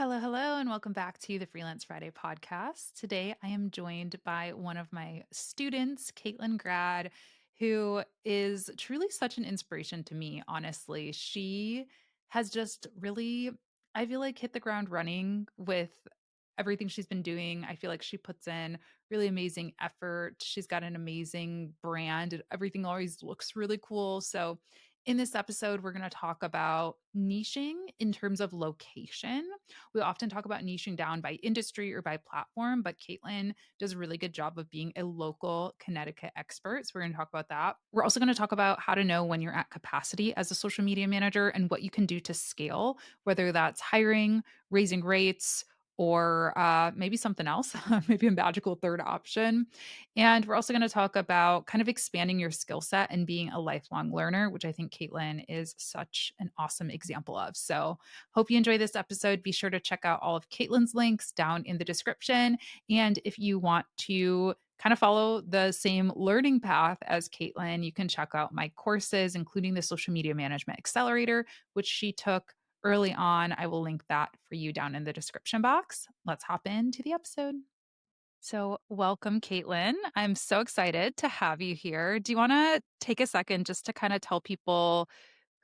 Hello, hello, and welcome back to the Freelance Friday podcast. Today, I am joined by one of my students, Caitlyn Grad, who is truly such an inspiration to me, honestly. She has just really, I feel like, hit the ground running with everything she's been doing. I feel like she puts in really amazing effort. She's got an amazing brand. Everything always looks really cool. So, in this episode, we're going to talk about niching in terms of location. We often talk about niching down by industry or by platform, but Caitlyn does a really good job of being a local Connecticut expert. So we're going to talk about that. We're also going to talk about how to know when you're at capacity as a social media manager and what you can do to scale, whether that's hiring, raising rates, or maybe something else, maybe a magical third option. And we're also going to talk about kind of expanding your skill set and being a lifelong learner, which I think Caitlyn is such an awesome example of. So, hope you enjoy this episode. Be sure to check out all of Caitlyn's links down in the description. And if you want to kind of follow the same learning path as Caitlyn, you can check out my courses, including the Social Media Management Accelerator, which she took early on. I will link that for you down in the description box. Let's hop into the episode. So, welcome, Caitlyn. I'm so excited to have you here. Do you want to take a second just to kind of tell people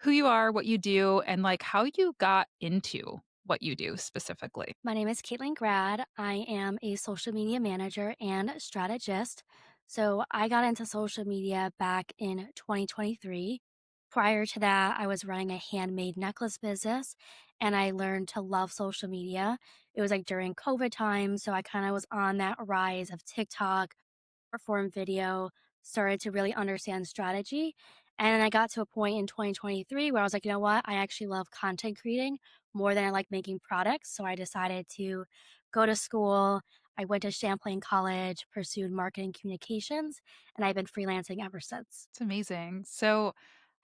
who you are, what you do, and like how you got into what you do specifically? My name is Caitlyn Grad. I am a social media manager and strategist. So I got into social media back in 2023. Prior to that, I was running a handmade necklace business and I learned to love social media. It was like during COVID time. So I kind of was on that rise of TikTok, form video, started to really understand strategy. And then I got to a point in 2023 where I was like, you know what? I actually love content creating more than I like making products. So I decided to go to school. I went to Champlain College, pursued marketing communications, and I've been freelancing ever since. It's amazing. So,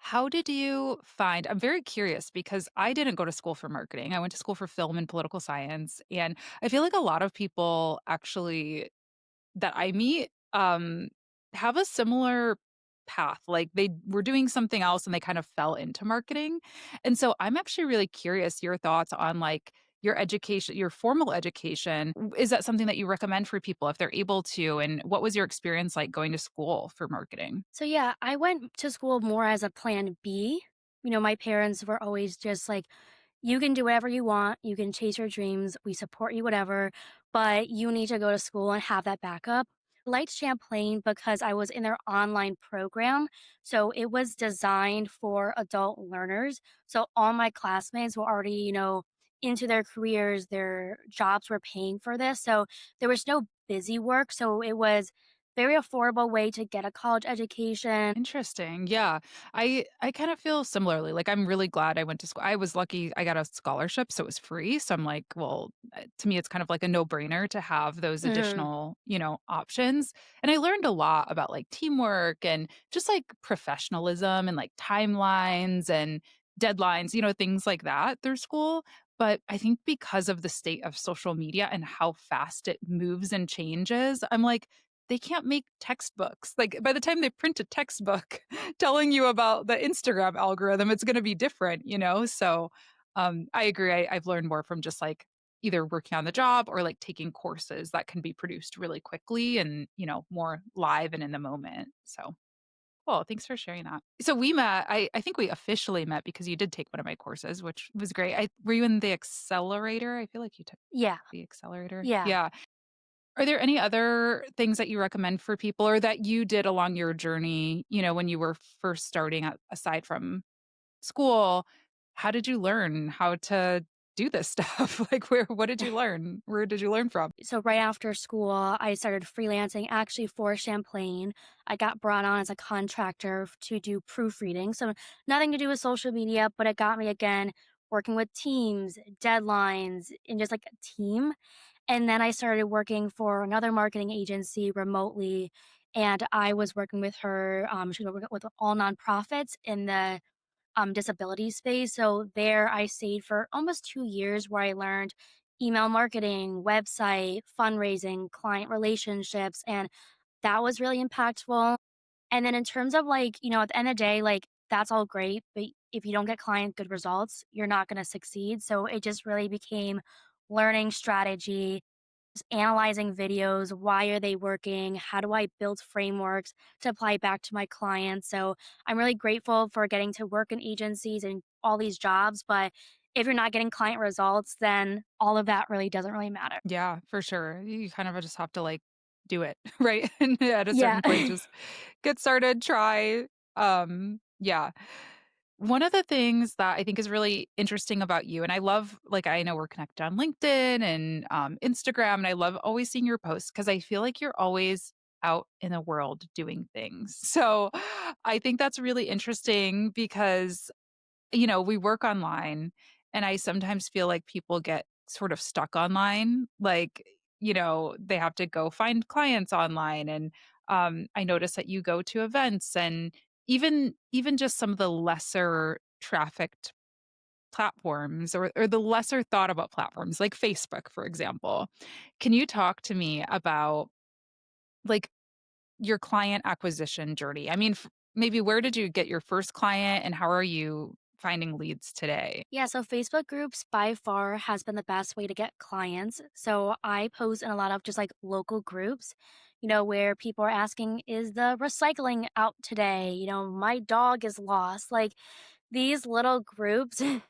how did you find? I'm very curious because I didn't go to school for marketing. I went to school for film and political science. And I feel like a lot of people actually that I meet, have a similar path. Like they were doing something else and they kind of fell into marketing. And so I'm actually really curious your thoughts on like your education, your formal education. Is that something that you recommend for people if they're able to? And what was your experience like going to school for marketing? So yeah, I went to school more as a plan B. My parents were always just like, you can do whatever you want, you can chase your dreams, we support you, whatever, but you need to go to school and have that backup. Liked Champlain because I was in their online program. So it was designed for adult learners. So all my classmates were already, into their careers, their jobs were paying for this. So there was no busy work. So it was very affordable way to get a college education. Interesting. Yeah. I kind of feel similarly. Like I'm really glad I went to school. I was lucky I got a scholarship so it was free. So I'm like, well, to me it's kind of like a no-brainer to have those Mhm. additional, options. And I learned a lot about like teamwork and just like professionalism and like timelines and deadlines, things like that through school. But I think because of the state of social media and how fast it moves and changes, I'm like they can't make textbooks. Like, by the time they print a textbook telling you about the Instagram algorithm, it's gonna be different, you know? So, I agree. I've learned more from just, like, either working on the job or, like, taking courses that can be produced really quickly and, more live and in the moment. So, cool. Thanks for sharing that. So we met I think we officially met because you did take one of my courses, which was great. I were you in the accelerator? I feel like you took Yeah. the accelerator. Yeah. Yeah. Are there any other things that you recommend for people or that you did along your journey, when you were first starting out aside from school? How did you learn how to do this stuff? Like what did you learn? Where did you learn from? So right after school, I started freelancing actually for Champlain. I got brought on as a contractor to do proofreading. So nothing to do with social media, but it got me again working with teams, deadlines, and just like a team. And then I started working for another marketing agency remotely. And I was working with her. She was working with all nonprofits in the disability space. So there I stayed for almost 2 years where I learned email marketing, website, fundraising, client relationships. And that was really impactful. And then in terms of like, at the end of the day, like that's all great. But if you don't get client good results, you're not going to succeed. So it just really became learning strategy, just analyzing videos. Why are they working? How do I build frameworks to apply back to my clients? So I'm really grateful for getting to work in agencies and all these jobs. But if you're not getting client results, then all of that really doesn't really matter. Yeah, for sure. You kind of just have to like do it, right? And at a Yeah. certain point, just get started, try. Yeah. One of the things that I think is really interesting about you, and I love, like, I know we're connected on LinkedIn and Instagram, and I love always seeing your posts because I feel like you're always out in the world doing things. So I think that's really interesting because we work online, and I sometimes feel like people get sort of stuck online. Like, they have to go find clients online. And I notice that you go to events and even just some of the lesser trafficked platforms or the lesser thought about platforms like Facebook, for example. Can you talk to me about like your client acquisition journey? I mean, maybe where did you get your first client and how are you finding leads today? Yeah, so Facebook groups by far has been the best way to get clients. So I post in a lot of just like local groups, where people are asking, is the recycling out today? My dog is lost. Like these little groups. 'Cause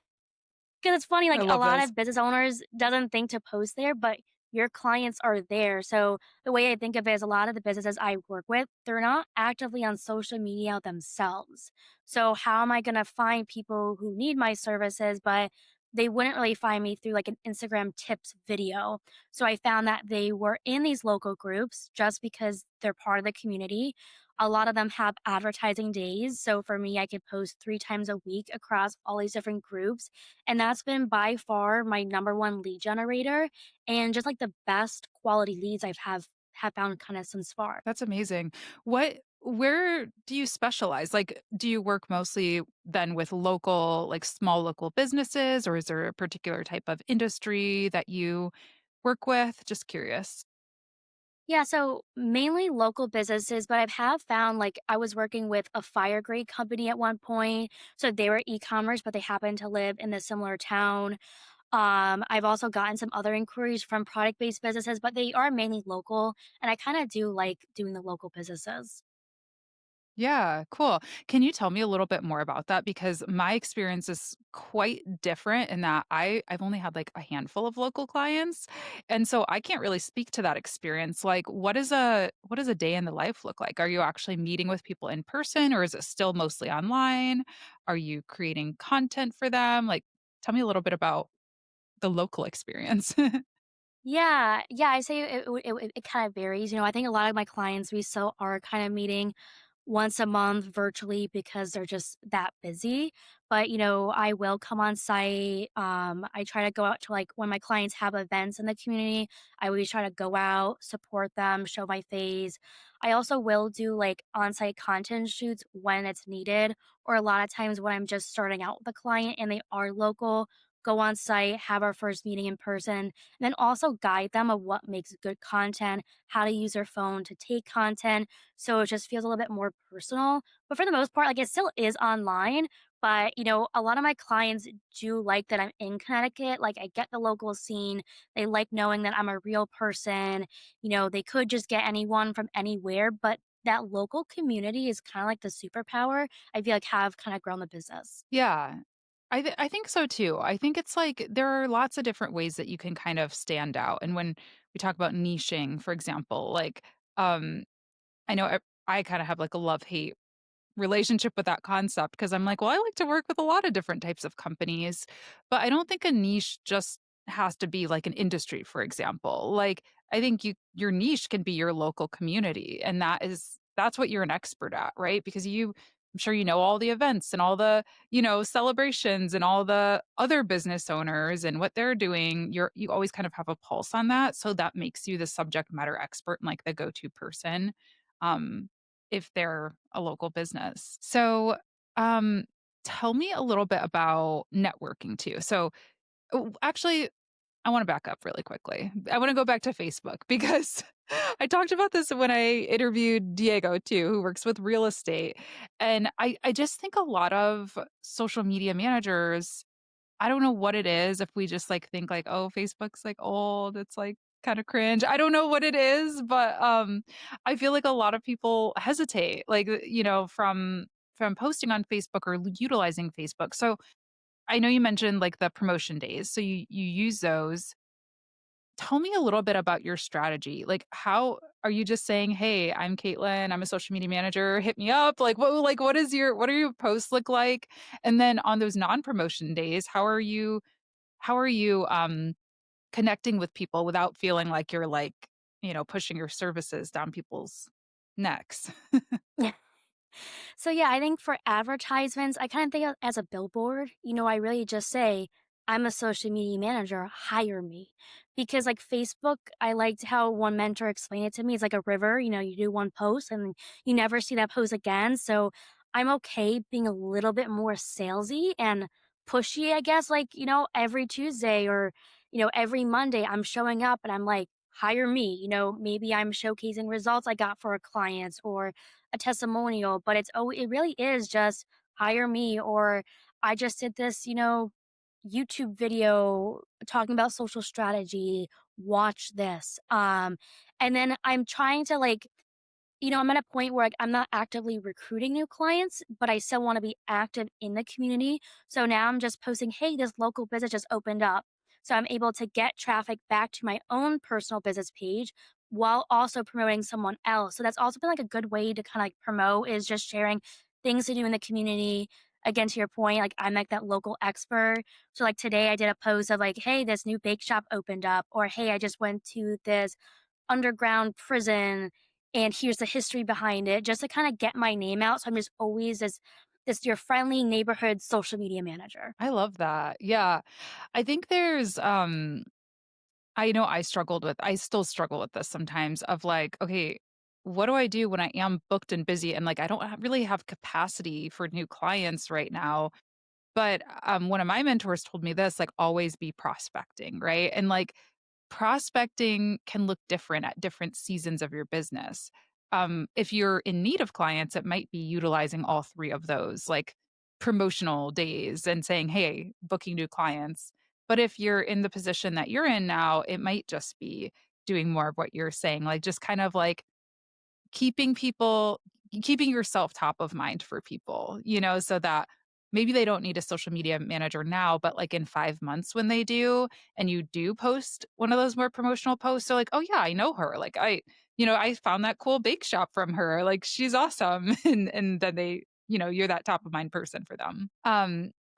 it's funny, I like, a love lot those. of business owners doesn't think to post there, but your clients are there, so the way I think of it is a lot of the businesses I work with, they're not actively on social media themselves. So how am I gonna find people who need my services, but they wouldn't really find me through, like, an Instagram tips video. So I found that they were in these local groups just because they're part of the community. A lot of them have advertising days, so for me, I could post 3 times a week across all these different groups, and that's been by far my number one lead generator and just like the best quality leads have found kind of since far. That's amazing. Where do you specialize? Like, do you work mostly then with local, like small local businesses, or is there a particular type of industry that you work with? Just curious. Yeah, so mainly local businesses, but have found like I was working with a fire grade company at one point. So they were e-commerce, but they happened to live in a similar town. I've also gotten some other inquiries from product based businesses, but they are mainly local. And I kind of do like doing the local businesses. Yeah, cool. Can you tell me a little bit more about that? Because my experience is quite different in that I've only had like a handful of local clients. And so I can't really speak to that experience. Like what does a day in the life look like? Are you actually meeting with people in person or is it still mostly online? Are you creating content for them? Like tell me a little bit about the local experience. Yeah, I say it kind of varies. I think a lot of my clients we still are kind of meeting once a month virtually because they're just that busy. But I will come on site. I try to go out to like when my clients have events in the community. I always try to go out, support them, show my face. I also will do like on site content shoots when it's needed, or a lot of times when I'm just starting out with a client and they are local. Go on site, have our first meeting in person, and then also guide them of what makes good content, how to use their phone to take content, so it just feels a little bit more personal. But for the most part, like it still is online, but a lot of my clients do like that I'm in Connecticut. Like I get the local scene. They like knowing that I'm a real person. They could just get anyone from anywhere, but that local community is kind of like the superpower. I feel like have kind of grown the business. Yeah. I think so too. I think it's like there are lots of different ways that you can kind of stand out. And when we talk about niching, for example, like I know I kind of have like a love-hate relationship with that concept because I'm like, well, I like to work with a lot of different types of companies, but I don't think a niche just has to be like an industry, for example. Like I think your niche can be your local community and that's what you're an expert at, right? Because I'm sure you know all the events and all the, celebrations and all the other business owners and what they're doing. You always kind of have a pulse on that, so that makes you the subject matter expert and like the go-to person. Um if they're a local business. So, um, tell me a little bit about networking too. So, actually, I want to back up really quickly. I want to go back to Facebook because I talked about this when I interviewed Diego too, who works with real estate. And I just think a lot of social media managers I don't know what it is if we just, like, think, like, "Oh, Facebook's, like, old, it's, like, kinda cringe." I don't know what it is, but, I feel like a lot of people hesitate, like, from posting on Facebook or utilizing Facebook. So, I know you mentioned, like, the promotion days, so you use those. Tell me a little bit about your strategy. Like, how are you just saying, "Hey, I'm Caitlyn. I'm a social media manager. Hit me up." What are your posts look like? And then on those non-promotion days, how are you connecting with people without feeling like you're like, pushing your services down people's necks? So yeah, I think for advertisements, I kind of think of it as a billboard. I really just say, I'm a social media manager, hire me. Because like Facebook, I liked how one mentor explained it to me. It's like a river, you do one post and you never see that post again. So I'm okay being a little bit more salesy and pushy, I guess. Like, every Tuesday or, every Monday, I'm showing up and I'm like, hire me. Maybe I'm showcasing results I got for a client or a testimonial, but it really is just hire me or I just did this, YouTube video talking about social strategy, watch this. And then I'm trying to like I'm at a point where, like, I'm not actively recruiting new clients, but I still wanna be active in the community. So now I'm just posting, "Hey, this local business just opened up." So I'm able to get traffic back to my own personal business page while also promoting someone else. So that's also been, like, a good way to kinda, like, promote is just sharing things to do in the community. Again, to your point, like, I'm, like, that local expert. So, like, today I did a post of, like, "Hey, this new bake shop opened up," or, "Hey, I just went to this underground prison and here's the history behind it," just to kind of get my name out. So I'm just always this your friendly neighborhood social media manager. I love that. Yeah. I think I know I still struggle with this sometimes of like, okay, what do I do when I am booked and busy and like I don't really have capacity for new clients right now? But one of my mentors told me this, like, always be prospecting, right? And like prospecting can look different at different seasons of your business. If you're in need of clients, it might be utilizing all three of those, like promotional days and saying, hey, booking new clients. But if you're in the position that you're in now, it might just be doing more of what you're saying, like just kind of like keeping people keeping yourself top of mind for people, so that maybe they don't need a social media manager now, but, like, in 5 months when they do, and you do post one of those more promotional posts, they're like, "Oh, yeah, I know her, like, I found that cool bake shop from her, like, she's awesome," and then you're that top of mind person for them.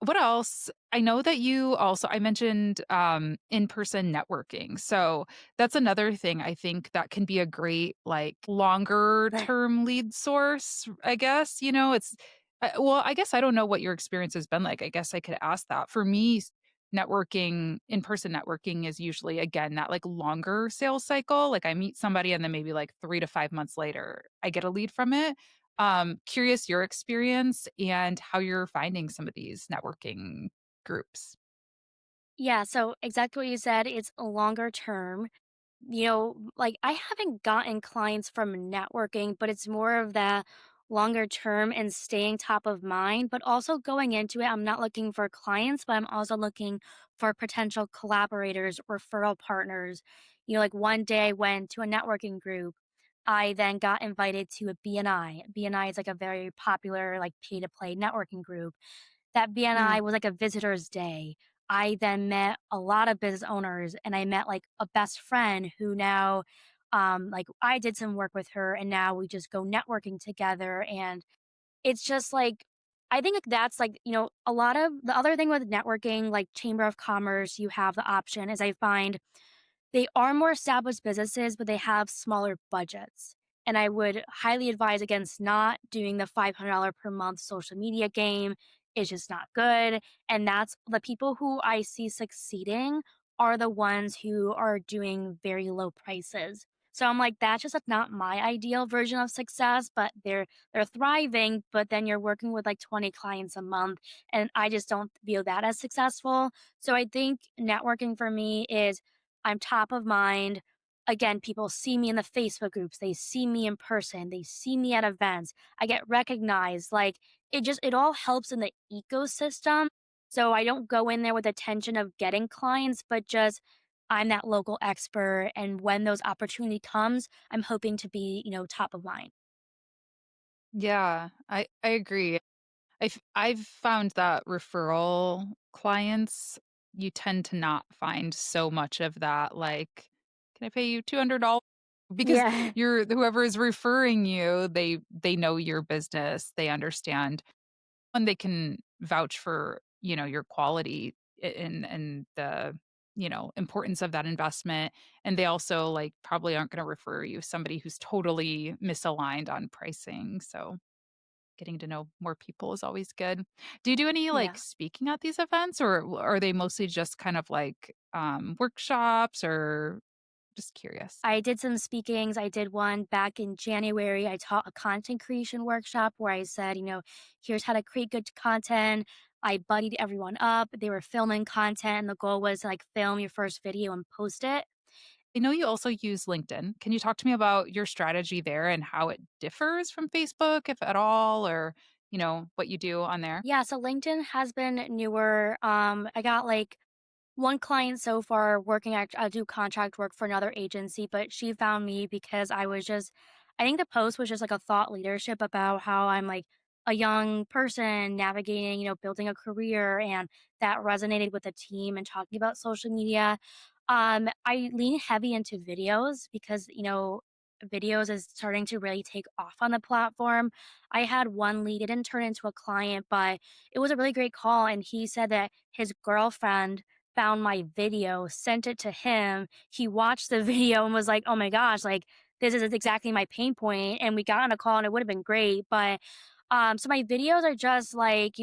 What else? I know that I mentioned, in-person networking, so that's another thing I think that can be a great, like, longer term lead source, I guess, well, I guess I don't know what your experience has been like. I guess I could ask that. For me, in-person networking is usually, again, that, like, longer sales cycle, like, I meet somebody and then maybe, like, 3 to 5 months later, I get a lead from it. Curious your experience and how you're finding some of these networking groups. Yeah, so exactly what you said, it's a longer term. Like I haven't gotten clients from networking, but it's more of that longer term and staying top of mind. But also going into it, I'm not looking for clients, but I'm also looking for potential collaborators, referral partners. Like one day I went to a networking group. I then got invited to a BNI. BNI is like a very popular, like pay to play networking group. That Yeah. BNI was like a visitor's day. I then met a lot of business owners and I met like a best friend who now like I did some work with her and now we just go networking together and it's just like I think like that's like, a lot of the other thing with networking like chamber of commerce you have the option is I find they are more established businesses, but they have smaller budgets. And I would highly advise against not doing the $500 per month social media game. It's just not good. And that's the people who I see succeeding are the ones who are doing very low prices. So I'm like, that's just like not my ideal version of success, but they're thriving, but then you're working with like 20 clients a month. And I just don't view that as successful. So I think networking for me is I'm top of mind. Again, people see me in the Facebook groups, they see me in person, they see me at events. I get recognized. Like it all helps in the ecosystem. So I don't go in there with the intention of getting clients, but just I'm that local expert. And when those opportunity comes, I'm hoping to be, top of mind. Yeah, I agree. I've found that referral clients, you tend to not find so much of that, like, "Can I pay you $200?" Because Yeah. whoever is referring you, they know your business, they understand, and they can vouch for, your quality and the, importance of that investment, and they also, like, probably aren't gonna refer you somebody who's totally misaligned on pricing, so getting to know more people is always good. Do you do any, like, Yeah. speaking at these events, or are they mostly just kind of like, workshops, or just curious? I did some speakings. I did one back in January. I taught a content creation workshop where I said, here's how to create good content. I buddied everyone up. They were filming content, and the goal was to like film your first video and post it. I know you also use LinkedIn. Can you talk to me about your strategy there and how it differs from Facebook, if at all, or, what you do on there? Yeah, so LinkedIn has been newer. I got like one client so far working at I do contract work for another agency, but she found me because I think the post was just like a thought leadership about how I'm like a young person navigating, building a career, and that resonated with the team and talking about social media. I lean heavy into videos because, videos is starting to really take off on the platform. I had one lead, it didn't turn into a client, but it was a really great call. And he said that his girlfriend found my video, sent it to him. He watched the video and was like, "Oh my gosh, like this is exactly my pain point." And we got on a call and it would have been great. But so my videos are just like,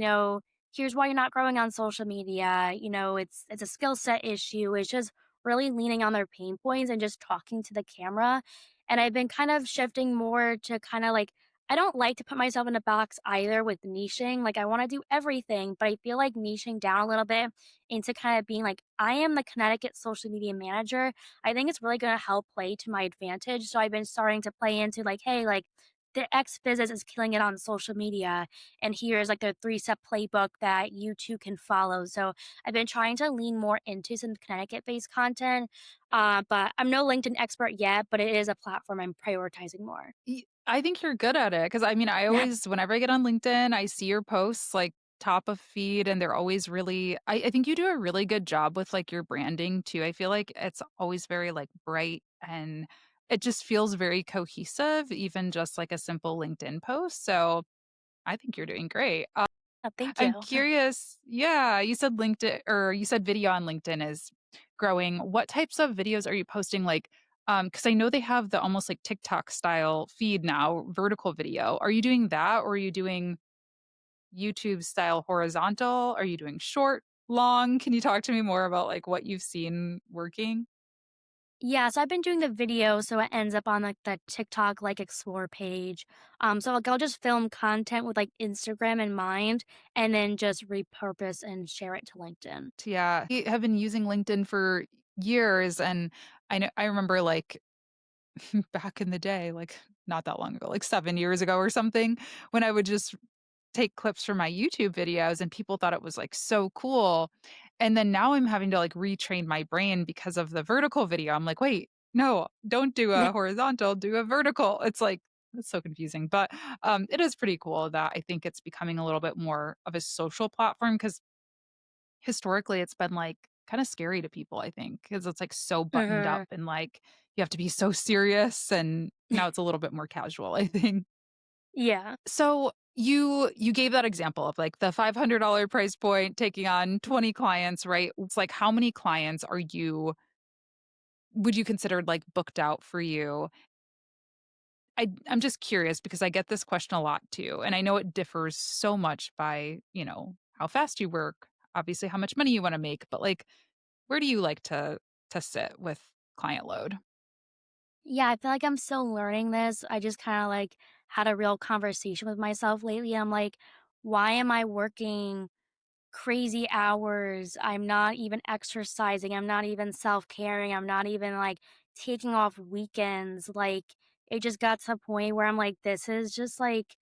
here's why you're not growing on social media. It's a skill set issue. It's just really leaning on their pain points and just talking to the camera. And I've been kind of shifting more to kind of like I don't like to put myself in a box either with niching. Like I want to do everything, but I feel like niching down a little bit into kind of being like, I am the Connecticut social media manager. I think it's really going to help play to my advantage. So I've been starting to play into like, hey, like the X business is killing it on social media. And here's like the 3-step playbook that you too can follow. So I've been trying to lean more into some Connecticut based content. But I'm no LinkedIn expert yet, but it is a platform I'm prioritizing more. I think you're good at it because I mean, I Yeah. always, whenever I get on LinkedIn, I see your posts like top of feed, and they're always really, I think you do a really good job with like your branding too. I feel like it's always very like bright, and it just feels very cohesive, even just like a simple LinkedIn post. So I think you're doing great. Thank I'm you. curious. Yeah, you said LinkedIn, or you said video on LinkedIn is growing. What types of videos are you posting? Like, because I know they have the almost like TikTok style feed now, vertical video. Are you doing that, or are you doing YouTube style horizontal? Are you doing short, long? Can you talk to me more about like what you've seen working? Yeah, so I've been doing the video so it ends up on like the TikTok like explore page. So like I'll just film content with like Instagram in mind and then just repurpose and share it to LinkedIn. Yeah, I have been using LinkedIn for years, and I remember like back in the day, like not that long ago, like 7 years ago or something, when I would just take clips from my YouTube videos and people thought it was like so cool. And then now I'm having to like retrain my brain because of the vertical video. I'm like, wait, no, don't do a horizontal, do a vertical. It's like, it's so confusing. But it is pretty cool that I think it's becoming a little bit more of a social platform because historically it's been like kind of scary to people, I think, because it's like so buttoned up Hmm. and like you have to be so serious. And now it's a little bit more casual, I think. Yeah. So you gave that example of like the $500 price point taking on 20 clients, right? It's like how many clients are you would you consider like booked out for you? I'm just curious because I get this question a lot too, and I know it differs so much by, how fast you work, obviously how much money you want to make, but like where do you like to sit with client load? Yeah, I feel like I'm still learning this. I just kind of like had a real conversation with myself lately. I'm like, why am I working crazy hours? I'm not even exercising. I'm not even self-caring. I'm not even like taking off weekends. Like it just got to a point where I'm like, this is just like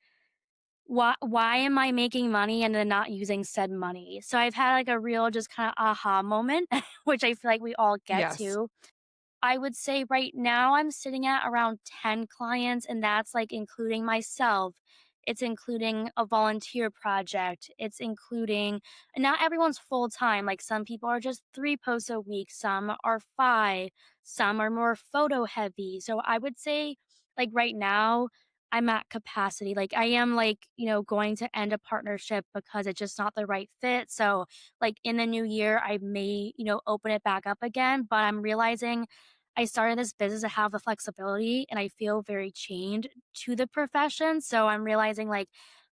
why am I making money and then not using said money? So I've had like a real just kind of aha moment, which I feel like we all get Yes. to. I would say right now I'm sitting at around 10 clients, and that's like including myself. It's including a volunteer project. It's including, not everyone's full time. Like some people are just 3 posts a week, some are five, some are more photo heavy. So I would say, like right now, I'm at capacity. Like I am like, going to end a partnership because it's just not the right fit. So like in the new year, I may, open it back up again, but I'm realizing I started this business to have the flexibility and I feel very chained to the profession. So I'm realizing like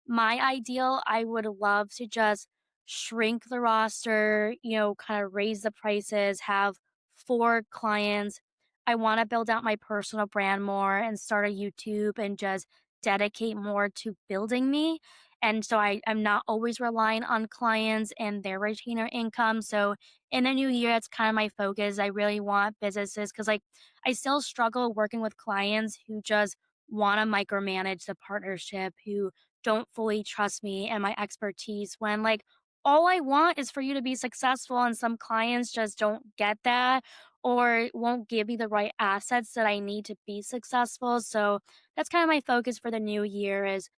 my ideal, I would love to just shrink the roster, kind of raise the prices, have 4 clients. I want to build out my personal brand more and start a YouTube and just dedicate more to building me. And so I'm not always relying on clients and their retainer income. So in the new year, that's kind of my focus. I really want businesses because, like, I still struggle working with clients who just want to micromanage the partnership, who don't fully trust me and my expertise when, like, all I want is for you to be successful. And some clients just don't get that or won't give me the right assets that I need to be successful. So that's kind of my focus for the new year is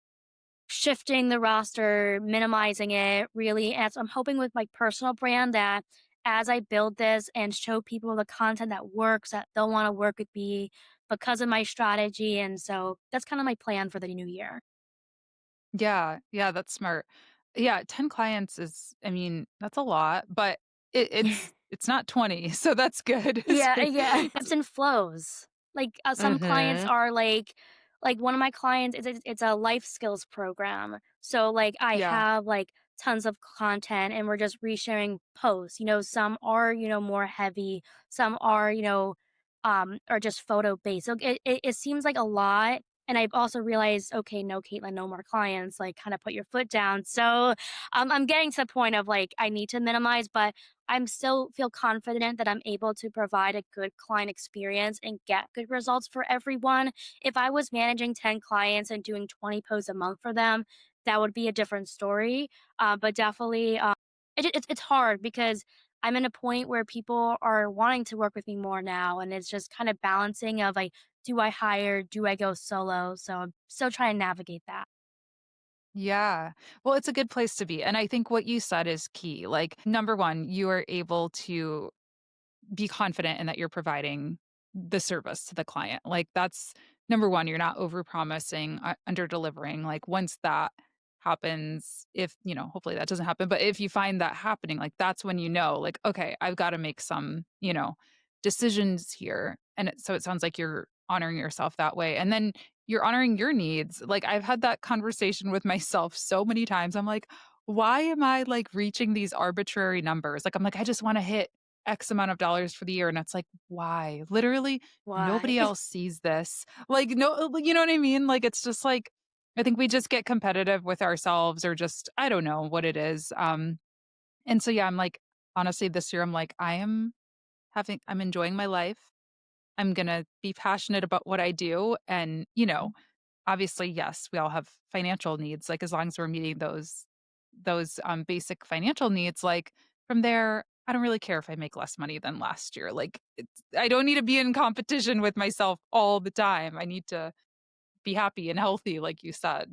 shifting the roster, minimizing it, really as I'm hoping with my personal brand that as I build this and show people the content that works, that they'll want to work with me because of my strategy. And so that's kind of my plan for the new year. Yeah, yeah, that's smart. Yeah, 10 clients is I mean, that's a lot, but it's not 20, so that's good. Yeah, So yeah, ebbs and flows. Like, some clients Mhm. are like one of my clients, it's a life skills program. So, like, I Yeah. have, like, tons of content and we're just resharing posts. Some are, more heavy, some are, are just photo based. So it seems like a lot, and I've also realized, "Okay, no, Caitlin, no more clients, like, kinda put your foot down." So, I'm getting to the point of, like, I need to minimize, but I'm still feel confident that I'm able to provide a good client experience and get good results for everyone. If I was managing 10 clients and doing 20 posts a month for them, that would be a different story. But definitely, it's hard because I'm in a point where people are wanting to work with me more now, and it's just kind of balancing of like, do I hire? Do I go solo? So I'm still trying to navigate that. Yeah. Well, it's a good place to be, and I think what you said is key. Like, number 1, you are able to be confident in that you're providing the service to the client. Like that's number 1, you're not overpromising, under-delivering. Like once that happens, if, hopefully that doesn't happen, but if you find that happening, like that's when you know, like, okay, I've got to make some, decisions here. And so it sounds like you're honoring yourself that way. And then you're honoring your needs. Like I've had that conversation with myself so many times. I'm like, why am I like reaching these arbitrary numbers? Like I'm like, I just want to hit X amount of dollars for the year, and it's like, "Why?" Literally, Why? nobody else sees this. Like, no you know what I mean? Like, it's just like I think we just get competitive with ourselves or just I don't know what it is, and so, yeah, I'm like, honestly, this year, I'm like, I'm enjoying my life. I'm gonna be passionate about what I do, and, obviously, yes, we all have financial needs, like, as long as we're meeting those basic financial needs, like, from there, I don't really care if I make less money than last year, like, I don't need to be in competition with myself all the time. I need to be happy and healthy, like you said,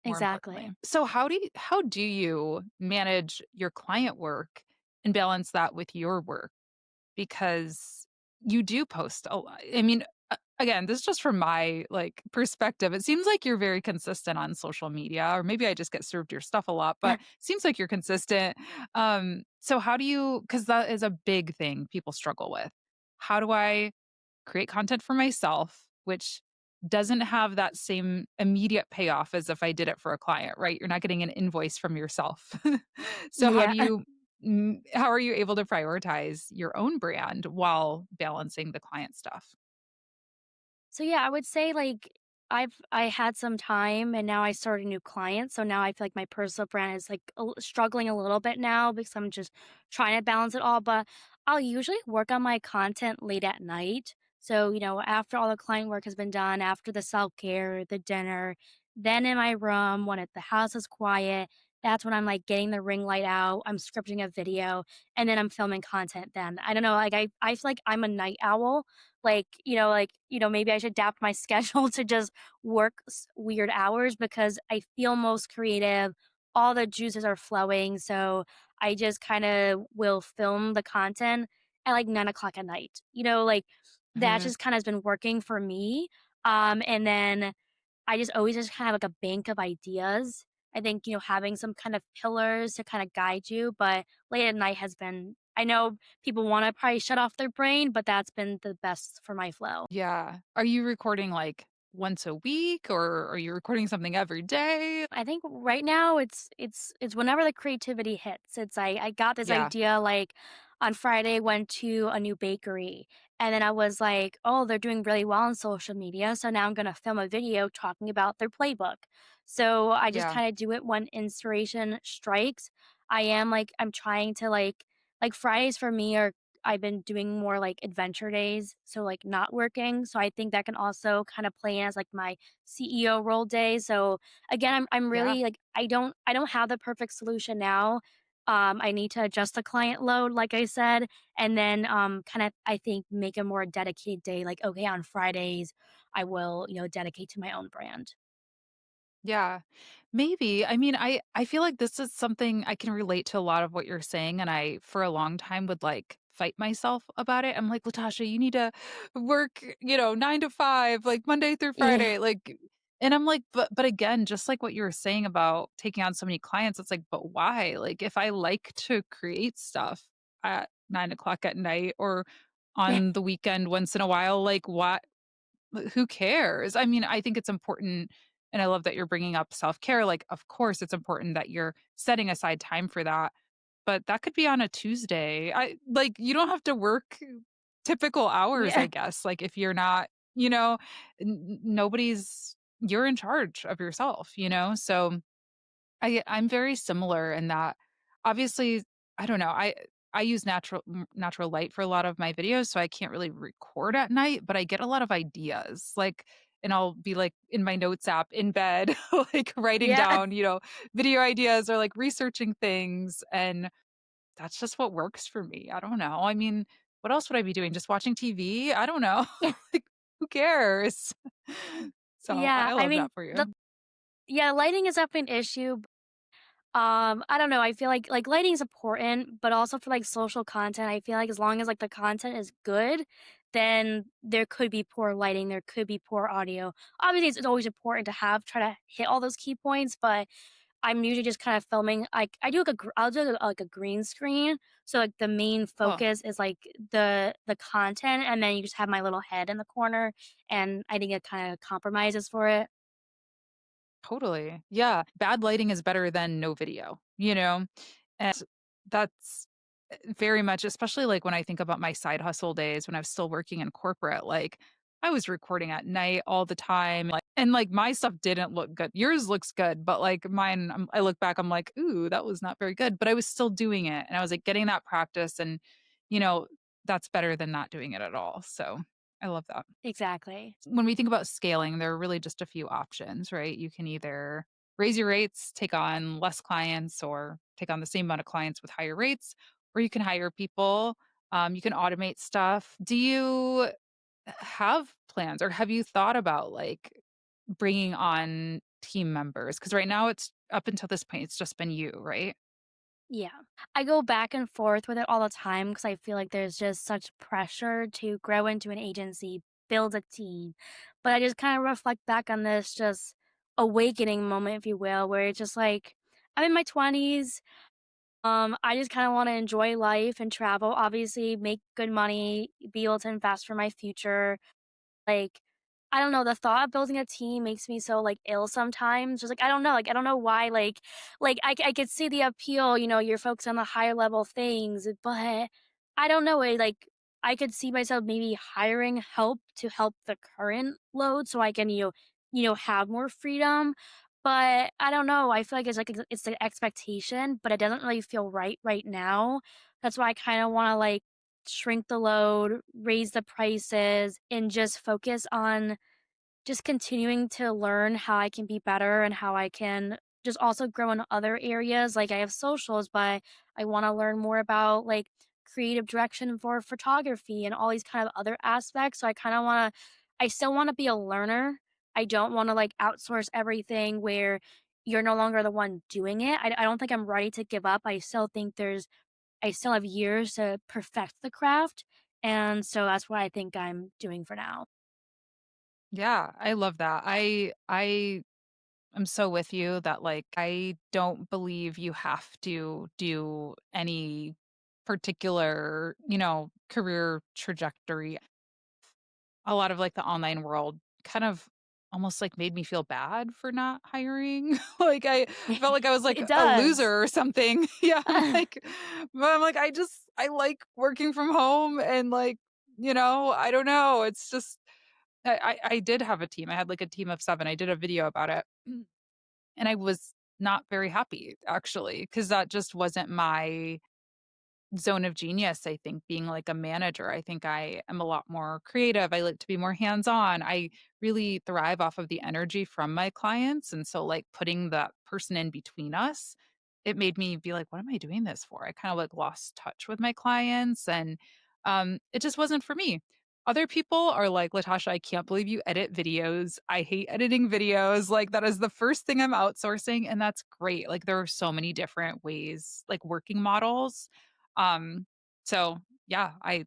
more importantly. Exactly. So how do you manage your client work and balance that with your work? Because you do post a lot. I mean, again, this is just from my, like, perspective. It seems like you're very consistent on social media, or maybe I just get served your stuff a lot, but it seems like you're consistent. So how do you because that is a big thing people struggle with. How do I create content for myself, which doesn't have that same immediate payoff as if I did it for a client, right? You're not getting an invoice from yourself. So Yeah. how are you able to prioritize your own brand while balancing the client stuff? So yeah, I would say like I had some time and now I started a new client. So now I feel like my personal brand is like struggling a little bit now because I'm just trying to balance it all. But I'll usually work on my content late at night. So, after all the client work has been done, after the self care, the dinner, Then in my room, when the house is quiet, that's when I'm like getting the ring light out. I'm scripting a video, and then I'm filming content. Then I don't know, like I feel like I'm a night owl. Maybe I should adapt my schedule to just work weird hours because I feel most creative. All the juices are flowing, so I just kind of will film the content at like 9 o'clock at night. That Mhm. just kind of has been working for me. And then I just always just have, like, a bank of ideas. I think, having some kind of pillars to kinda guide you, but late at night has been I know people wanna probably shut off their brain, but that's been the best for my flow. Yeah. Are you recording, like, once a week, or are you recording something every day? I think right now it's whenever the creativity hits. I got this Yeah. idea like on Friday went to a new bakery and then I was like, "Oh, they're doing really well on social media, so now I'm going to film a video talking about their playbook." So I just Yeah. kind of do it when inspiration strikes. I'm trying to like Fridays for me are I've been doing more like adventure days, so like not working. So I think that can also kind of play in as like my CEO role day. So again, I'm Yeah. really like I don't have the perfect solution now. I need to adjust the client load, like I said, and then kind of I think make a more dedicated day. Like okay, on Fridays, I will dedicate to my own brand. Yeah. Maybe. I mean, I feel like this is something I can relate to a lot of what you're saying, and I for a long time would like fight myself about it. I'm like, Latasha, you need to work, 9 to 5, like Monday through Yeah, Friday, like. And I'm like, but again, just like what you were saying about taking on so many clients, it's like, but why? Like, if I like to create stuff at 9 o'clock at night or yeah, on the weekend once in a while, like, what? Who cares? I mean, I think it's important, and I love that you're bringing up self-care, like, of course, it's important that you're setting aside time for that, but that could be on a Tuesday. You don't have to work typical hours, I yeah, guess, like, if you're not, you know, nobody's you're in charge of yourself, so I'm very similar in that obviously, I don't know, I use natural light for a lot of my videos, so I can't really record at night, but I get a lot of ideas, like and I'll be, like, in my notes app in bed, like, writing yeah, down, video ideas or, like, researching things, and that's just what works for me. I don't know. I mean, what else would I be doing? Just watching TV? I don't know. Like, who cares? So, yeah. I I love mean, that for the you. yeah, lighting is definitely an issue. I don't know, I feel like lighting is important, but also for, like, social content, I feel like as long as, like, the content is good, then there could be poor lighting, there could be poor audio. Obviously, it's always important to try to hit all those key points, but I'm usually just kind of filming like, I'll do, like, a green screen, so, like, the main Oh. focus is, like, the content, and then you just have my little head in the corner, and I think it kinda compromises for it. Totally. Yeah. Bad lighting is better than no video, you know? And that's very much, especially like when I think about my side hustle days when I was still working in corporate, like I was recording at night all the time. And my stuff didn't look good. Yours looks good, but like mine, I look back, I'm like, ooh, that was not very good. But I was still doing it. And I was like getting that practice. And, you know, that's better than not doing it at all. So I love that. Exactly. When we think about scaling, there are really just a few options, right? You can either raise your rates, take on less clients, or take on the same amount of clients with higher rates, or you can hire people. You can automate stuff. Do you have plans or have you thought about like bringing on team members? Because right now it's up until this point, it's just been you, right? Yeah. I go back and forth with it all the time because I feel like there's just such pressure to grow into an agency, build a team. But I just kind of reflect back on this just awakening moment, if you will, where it's just like I'm in my 20s. I just kind of want to enjoy life and travel, obviously, make good money, be able to invest for my future. Like, I don't know, the thought of building a team makes me so, like, ill sometimes, just, I don't know why, I could see the appeal, you're focused on the higher level things, but I don't know, I could see myself maybe hiring help to help the current load so I can, have more freedom, but I don't know, I feel like it's the expectation, but it doesn't really feel right now. That's why I kinda wanna, like, shrink the load, raise the prices, and just focus on just continuing to learn how I can be better and how I can just also grow in other areas. Like I have socials, but I want to learn more about like creative direction for photography and all these kind of other aspects. So I kind of want to, I still want to be a learner. I don't want to like outsource everything where you're no longer the one doing it. I don't think I'm ready to give up. I still think I still have years to perfect the craft. And so that's what I think I'm doing for now. Yeah, I love that. I am so with you that like I don't believe you have to do any particular, career trajectory. A lot of like the online world kind of almost like made me feel bad for not hiring. Like I felt like I was like It a does. loser or something. Yeah, I'm like I like working from home and like, I don't know. It's just I did have a team. I had like a team of 7. I did a video about it. And I was not very happy actually because that just wasn't my zone of genius, I think, being like a manager. I think I am a lot more creative. I like to be more hands-on. I really thrive off of the energy from my clients. And so like putting that person in between us, it made me be like, what am I doing this for? I kind of like lost touch with my clients and it just wasn't for me. Other people are like, Latasha, I can't believe you edit videos. I hate editing videos. Like, that is the first thing I'm outsourcing. And that's great. Like, there are so many different ways, like working models um, so yeah, I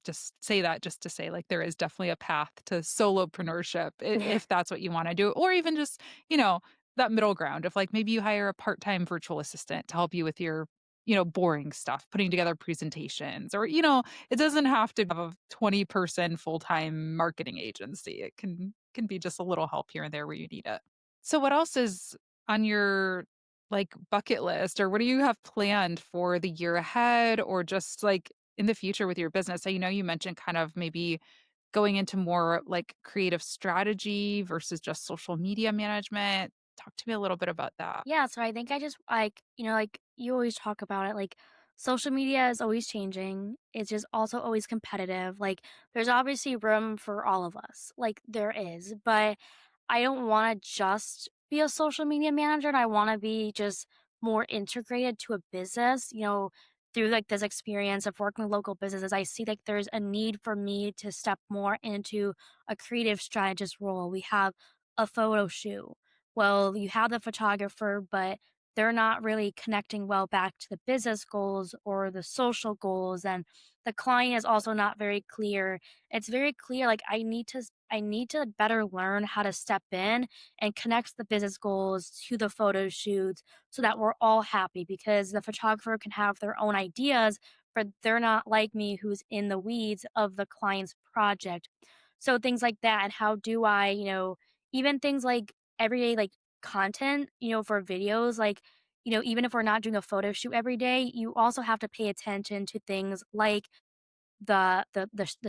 just say that just to say like there is definitely a path to solopreneurship if that's what you want to do, or even just, you know, that middle ground of like maybe you hire a part-time virtual assistant to help you with your, boring stuff, putting together presentations, or, it doesn't have to have a 20-person full-time marketing agency. It can be just a little help here and there where you need it. So what else is on your like bucket list or what do you have planned for the year ahead or just like in the future with your business? So, you mentioned kind of maybe going into more like creative strategy versus just social media management. Talk to me a little bit about that. Yeah, so I think I just like, like you always talk about it, like social media is always changing. It's just also always competitive. Like there's obviously room for all of us. Like there is, but I don't want to just be a social media manager. And I want to be just more integrated to a business, through like this experience of working with local businesses. I see like there's a need for me to step more into a creative strategist role. We have a photo shoot, well, you have the photographer, but they're not really connecting well back to the business goals or the social goals. And the client is also not very clear. It's very clear, like I need to better learn how to step in and connect the business goals to the photo shoots so that we're all happy because the photographer can have their own ideas, but they're not like me who's in the weeds of the client's project. So things like that. And how do I, even things like everyday like content, for videos, like, even if we're not doing a photo shoot every day, you also have to pay attention to things like the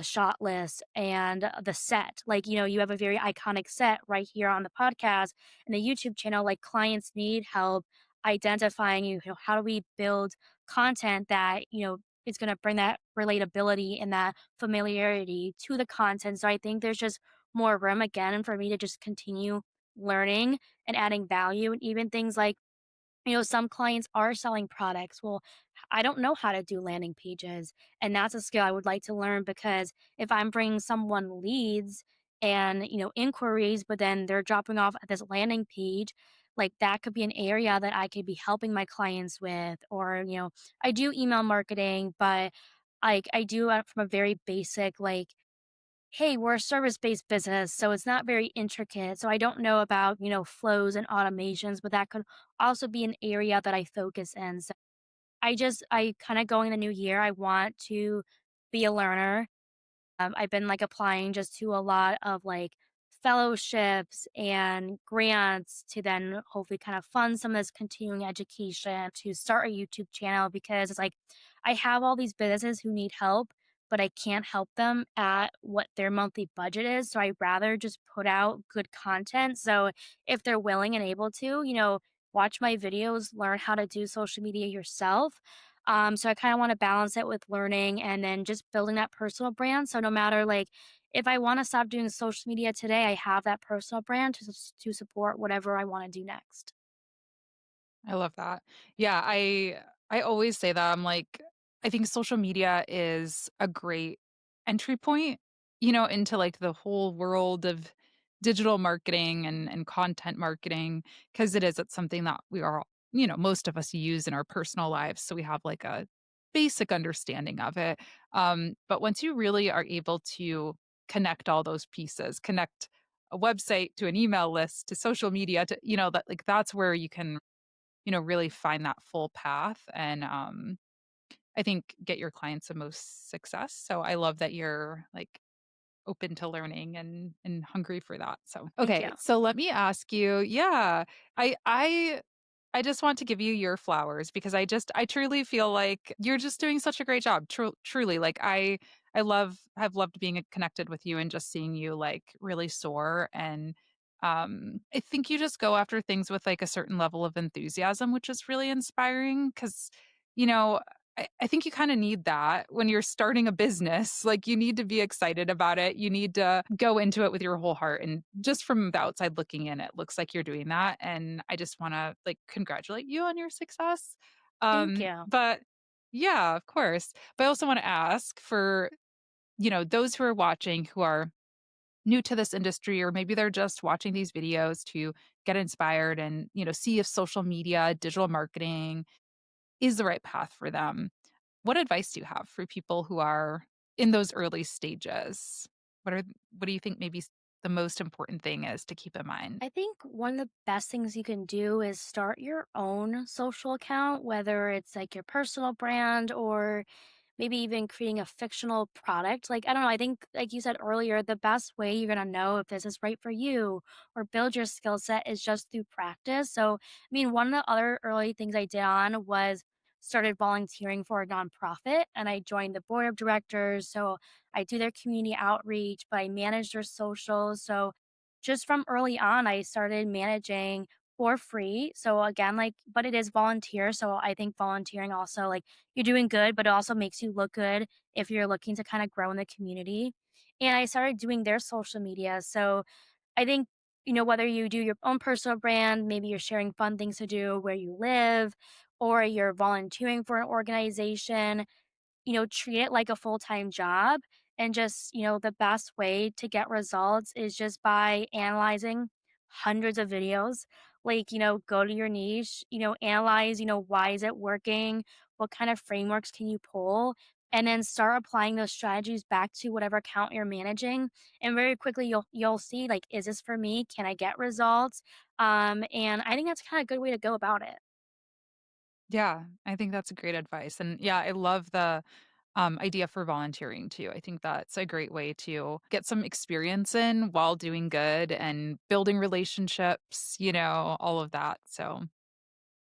shot list and the set. Like, you have a very iconic set right here on the podcast and the YouTube channel. Like clients need help identifying how do we build content that, is going to bring that relatability and that familiarity to the content. So I think there's just more room again for me to just continue learning and adding value and even things like some clients are selling products. Well, I don't know how to do landing pages. And that's a skill I would like to learn because if I'm bringing someone leads and, inquiries, but then they're dropping off at this landing page, like that could be an area that I could be helping my clients with. Or, I do email marketing, but like I do it from a very basic, like, hey, we're a service-based business, so it's not very intricate. So I don't know about, flows and automations, but that could also be an area that I focus in. So I kind of going the new year, I want to be a learner. I've been like applying just to a lot of like fellowships and grants to then hopefully kind of fund some of this continuing education to start a YouTube channel because it's like I have all these businesses who need help, but I can't help them at what their monthly budget is. So I'd rather just put out good content. So if they're willing and able to, watch my videos, learn how to do social media yourself. So I kind of want to balance it with learning and then just building that personal brand. So no matter like if I want to stop doing social media today, I have that personal brand to support whatever I want to do next. I love that. Yeah, I always say that. I'm like, I think social media is a great entry point, into like the whole world of digital marketing and content marketing because it's something that we are, most of us use in our personal lives. So we have like a basic understanding of it. But once you really are able to connect all those pieces, connect a website to an email list to social media to, that like that's where you can really find that full path and, I think get your clients the most success. So I love that you're like open to learning and hungry for that. So, Thank you. okay, so let me ask you, yeah, I I I just want to give you your flowers because I truly feel like you're just doing such a great job. Truly, like I love have loved being connected with you and just seeing you like really soar and I think you just go after things with like a certain level of enthusiasm, which is really inspiring because you know I think you kind of need that when you're starting a business. Like, you need to be excited about it. You need to go into it with your whole heart. And just from the outside looking in, it looks like you're doing that. And I just want to like congratulate you on your success. Thank you. But yeah, of course. But I also want to ask for, those who are watching who are new to this industry, or maybe they're just watching these videos to get inspired and, see if social media, digital marketing is the right path for them. What advice do you have for people who are in those early stages? What do you think maybe the most important thing is to keep in mind? I think one of the best things you can do is start your own social account, whether it's like your personal brand or maybe even creating a fictional product. Like, I don't know, I think, like you said earlier, the best way you're going to know if this is right for you or build your skill set is just through practice. So, I mean, one of the other early things I did on was started volunteering for a nonprofit and I joined the board of directors. So, I do their community outreach, but I manage their socials. So, just from early on, I started managing for free. So again, like, but it is volunteer. So I think volunteering also, like, you're doing good, but it also makes you look good if you're looking to kind of grow in the community. And I started doing their social media. So I think, whether you do your own personal brand, maybe you're sharing fun things to do where you live, or you're volunteering for an organization, treat it like a full-time job and just, the best way to get results is just by analyzing hundreds of videos. Like, go to your niche, analyze, why is it working? What kind of frameworks can you pull? And then start applying those strategies back to whatever account you're managing. And very quickly you'll see like, is this for me? Can I get results? And I think that's kind of a good way to go about it. Yeah, I think that's great advice. And yeah, I love the idea for volunteering too. I think that's a great way to get some experience in while doing good and building relationships, all of that. So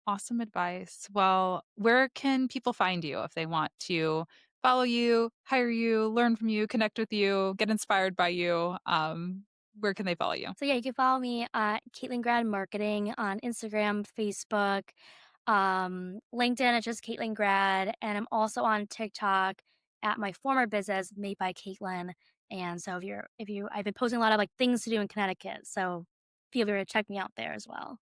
awesome advice. Well, where can people find you if they want to follow you, hire you, learn from you, connect with you, get inspired by you? Where can they follow you? So yeah, you can follow me at Caitlyn Grad Marketing on Instagram, Facebook, LinkedIn. It's just Caitlyn Grad, and I'm also on TikTok at my former business, Made by Caitlyn. And so I've been posting a lot of like things to do in Connecticut. So feel free to check me out there as well.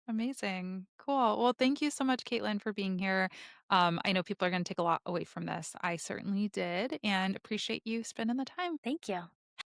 Amazing. Cool. Well, thank you so much, Caitlin, for being here. I know people are going to take a lot away from this. I certainly did and appreciate you spending the time. Thank you.